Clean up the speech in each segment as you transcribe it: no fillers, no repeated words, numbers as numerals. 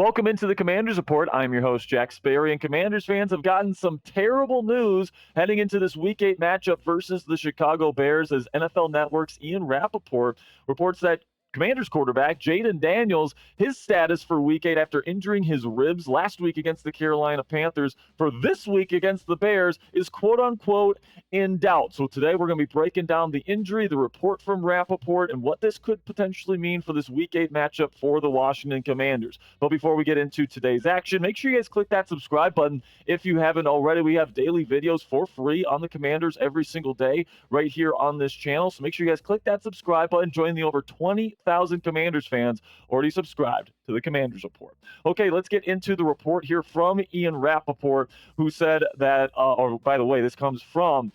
Welcome into the Commanders Report. I'm your host, Jack Sperry, and Commanders fans have gotten some terrible news heading into this Week 8 matchup versus the Chicago Bears as NFL Network's Ian Rapoport reports that Commanders quarterback Jayden Daniels, his status for Week 8 after injuring his ribs last week against the Carolina Panthers for this week against the Bears is quote-unquote in doubt. So today we're going to be breaking down the injury, the report from Rapoport, and what this could potentially mean for this Week 8 matchup for the Washington Commanders. But before we get into today's action, make sure you guys click that subscribe button if you haven't already. We have daily videos for free on the Commanders every single day right here on this channel. So make sure you guys click that subscribe button, join the over 20,000 Commanders fans already subscribed to the Commanders Report. Okay, let's get into the report here from Ian Rapoport, who said that, or by the way, this comes from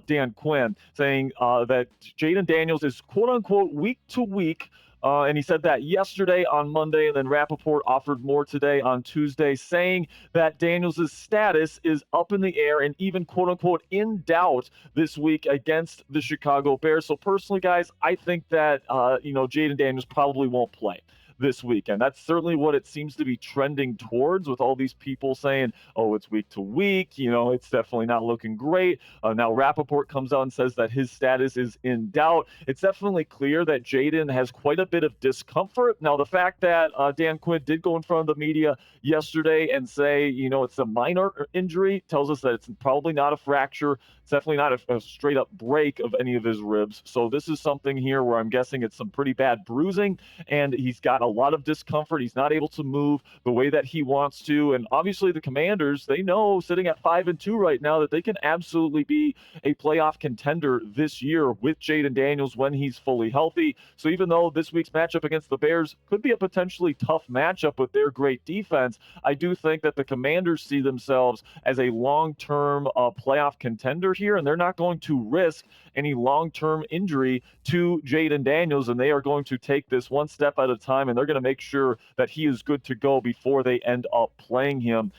Dan Quinn, saying that Jayden Daniels is quote-unquote week to week. And he said that yesterday on Monday, and then Rapoport offered more today on Tuesday, saying that Daniels' status is up in the air and even, quote-unquote, in doubt this week against the Chicago Bears. So personally, guys, I think that, Jayden Daniels probably won't play this weekend. That's certainly what it seems to be trending towards, with all these people saying, oh, it's week to week. It's definitely not looking great. Now Rapoport comes out and says that his status is in doubt. It's definitely clear that Jayden has quite a bit of discomfort. Now, the fact that Dan Quinn did go in front of the media yesterday and say, it's a minor injury tells us that it's probably not a fracture. It's definitely not a straight up break of any of his ribs. So this is something here where I'm guessing it's some pretty bad bruising, and he's got a lot of discomfort. He's not able to move the way that he wants to. And obviously the Commanders, they know, sitting at 5-2 right now, that they can absolutely be a playoff contender this year with Jayden Daniels when he's fully healthy. So even though this week's matchup against the Bears could be a potentially tough matchup with their great defense, I do think that the Commanders see themselves as a long-term playoff contender here, and they're not going to risk any long-term injury to Jayden Daniels, and they are going to take this one step at a time, and they're going to make sure that he is good to go before they end up playing him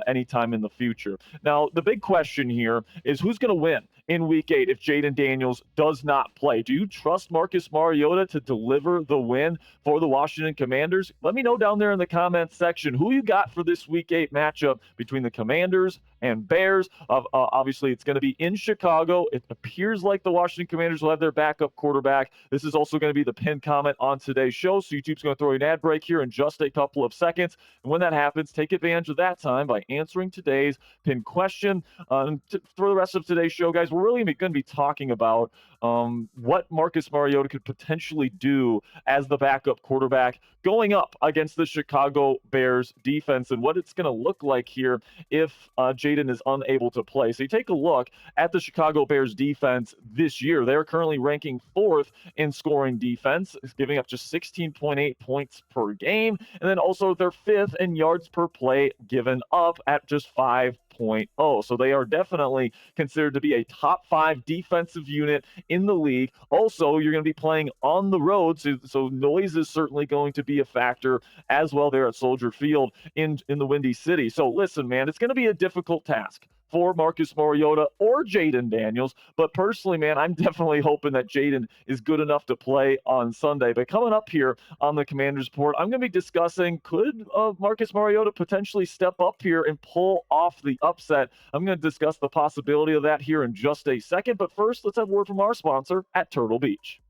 anytime in the future. Now, the big question here is who's going to win in Week 8 if Jayden Daniels does not play? Do you trust Marcus Mariota to deliver the win for the Washington Commanders? Let me know down there in the comments section who you got for this Week 8 matchup between the Commanders and Bears. Obviously, it's going to be in Chicago. It appears like the Washington Commanders will have their backup quarterback. This is also going to be the pinned comment on today's show, so YouTube's going to throw you an ad break here in just a couple of seconds. And when that happens, take advantage of that time by answering today's pinned question. For the rest of today's show, guys, we're really going to be talking about what Marcus Mariota could potentially do as the backup quarterback going up against the Chicago Bears defense, and what it's going to look like here if Jayden is unable to play. So you take a look at the Chicago Bears defense this year. They're currently ranking 4th in scoring defense, giving up just 16.8 points per game, and then also they're 5th in yards per play given up at just 5.0. So they are definitely considered to be a top 5 defensive unit in the league. Also, you're going to be playing on the road, so noise is certainly going to be a factor as well there at Soldier Field in the Windy City. So listen, man, it's going to be a difficult task for Marcus Mariota or Jayden Daniels. But personally, man, I'm definitely hoping that Jayden is good enough to play on Sunday. But coming up here on the Commanders Report, I'm going to be discussing, could Marcus Mariota potentially step up here and pull off the upset? I'm going to discuss the possibility of that here in just a second. But first, let's have a word from our sponsor at Turtle Beach.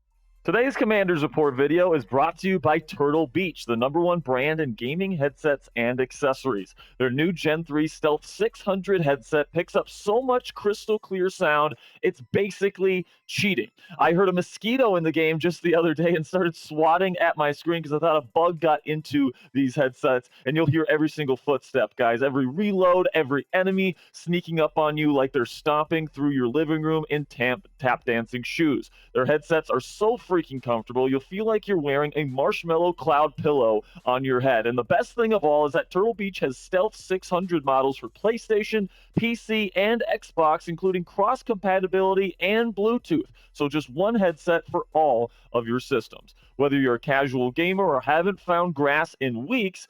Today's Commanders Report video is brought to you by Turtle Beach, the #1 brand in gaming headsets and accessories. Their new Gen 3 Stealth 600 headset picks up so much crystal clear sound, it's basically cheating. I heard a mosquito in the game just the other day and started swatting at my screen because I thought a bug got into these headsets, and you'll hear every single footstep, guys. Every reload, every enemy sneaking up on you like they're stomping through your living room in tap dancing shoes. Their headsets are so freaking comfortable, you'll feel like you're wearing a marshmallow cloud pillow on your head. And the best thing of all is that Turtle Beach has Stealth 600 models for PlayStation, PC, and Xbox, including cross-compatibility and Bluetooth. So just one headset for all of your systems. Whether you're a casual gamer or haven't found grass in weeks,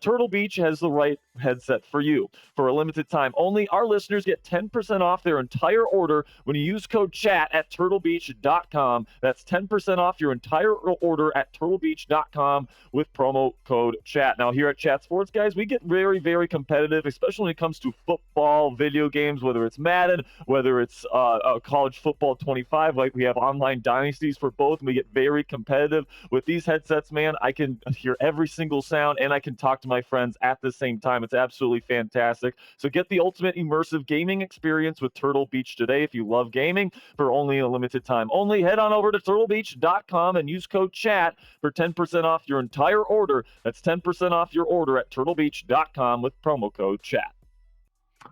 Turtle Beach has the right headset for you. For a limited time only, our listeners get 10% off their entire order when you use code CHAT at turtlebeach.com. That's 10% off your entire order at turtlebeach.com with promo code CHAT. Now, here at Chat Sports, guys, we get very, very competitive, especially when it comes to football, video games, whether it's Madden, whether it's college football 25, like we have online dynasties for both, and we get very competitive. With these headsets, man, I can hear every single sound, and I can talk to my friends at the same time. It's absolutely fantastic. So get the ultimate immersive gaming experience with Turtle Beach today. If you love gaming, for only a limited time only, head on over to turtlebeach.com and use code CHAT for 10% off your entire order. That's 10% off your order at turtlebeach.com with promo code CHAT.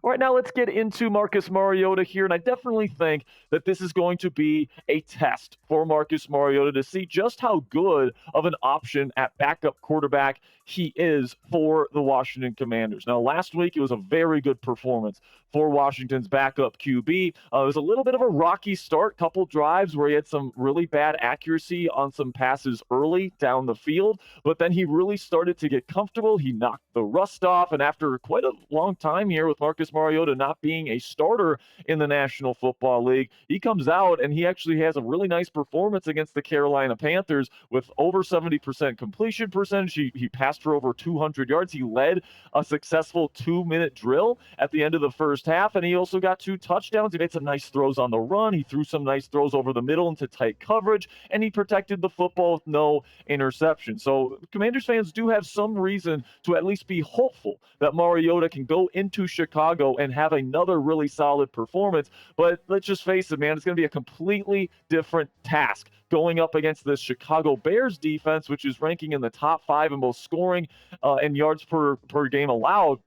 All right, now let's get into Marcus Mariota here, and I definitely think that this is going to be a test for Marcus Mariota to see just how good of an option at backup quarterback he is for the Washington Commanders. Now, last week it was a very good performance for Washington's backup QB. It was a little bit of a rocky start, couple drives where he had some really bad accuracy on some passes early down the field, but then he really started to get comfortable. He knocked the rust off, and after quite a long time here with Marcus Mariota not being a starter in the National Football League, he comes out and he actually has a really nice performance against the Carolina Panthers with over 70% completion percentage. He passed for over 200 yards. He led a successful 2-minute drill at the end of the first half, and he also got 2 touchdowns. He made some nice throws on the run. He threw some nice throws over the middle into tight coverage, and he protected the football with no interception. So Commanders fans do have some reason to at least be hopeful that Mariota can go into Chicago and have another really solid performance. But let's just face it, man, it's going to be a completely different task going up against the Chicago Bears defense, which is ranking in the top 5 in both scoring and yards per game allowed,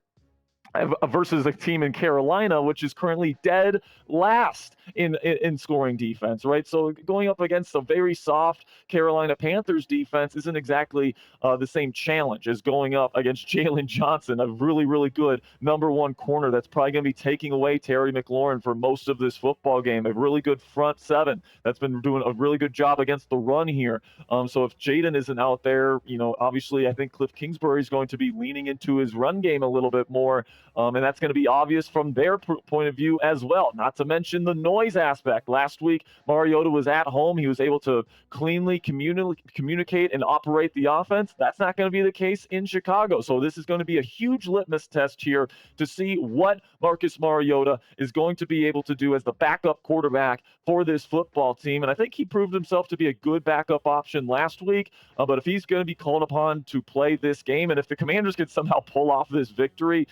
versus a team in Carolina, which is currently dead last in scoring defense, right? So going up against a very soft Carolina Panthers defense isn't exactly the same challenge as going up against Jalen Johnson, a really, really good number 1 corner that's probably going to be taking away Terry McLaurin for most of this football game. A really good front 7 that's been doing a really good job against the run here. So if Jayden isn't out there, obviously I think Kliff Kingsbury is going to be leaning into his run game a little bit more. And that's going to be obvious from their point of view as well, not to mention the noise aspect. Last week, Mariota was at home. He was able to cleanly communicate and operate the offense. That's not going to be the case in Chicago. So this is going to be a huge litmus test here to see what Marcus Mariota is going to be able to do as the backup quarterback for this football team. And I think he proved himself to be a good backup option last week. But if he's going to be called upon to play this game, and if the Commanders could somehow pull off this victory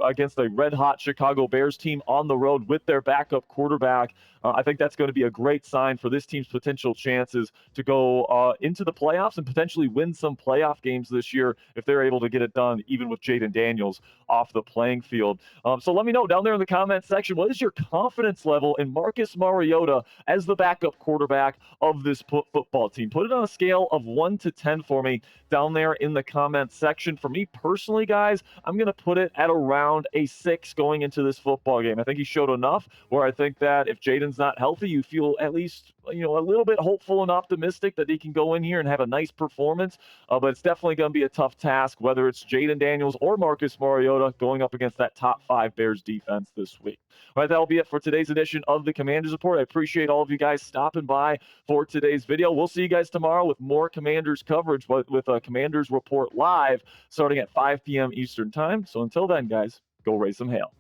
against a red-hot Chicago Bears team on the road with their backup quarterback, I think that's going to be a great sign for this team's potential chances to go into the playoffs and potentially win some playoff games this year if they're able to get it done, even with Jayden Daniels off the playing field. So let me know down there in the comment section, what is your confidence level in Marcus Mariota as the backup quarterback of this football team? Put it on a scale of 1 to 10 for me down there in the comment section. For me personally, guys, I'm going to put it at around a 6 going into this football game. I think he showed enough where I think that if Jayden's not healthy, you feel at least a little bit hopeful and optimistic that he can go in here and have a nice performance. But it's definitely going to be a tough task, whether it's Jayden Daniels or Marcus Mariota going up against that top 5 Bears defense this week. All right, that'll be it for today's edition of the Commanders Report. I appreciate all of you guys stopping by for today's video. We'll see you guys tomorrow with more Commanders coverage, but with a Commanders Report live starting at 5 p.m. Eastern time. So until then, guys, go raise some hail.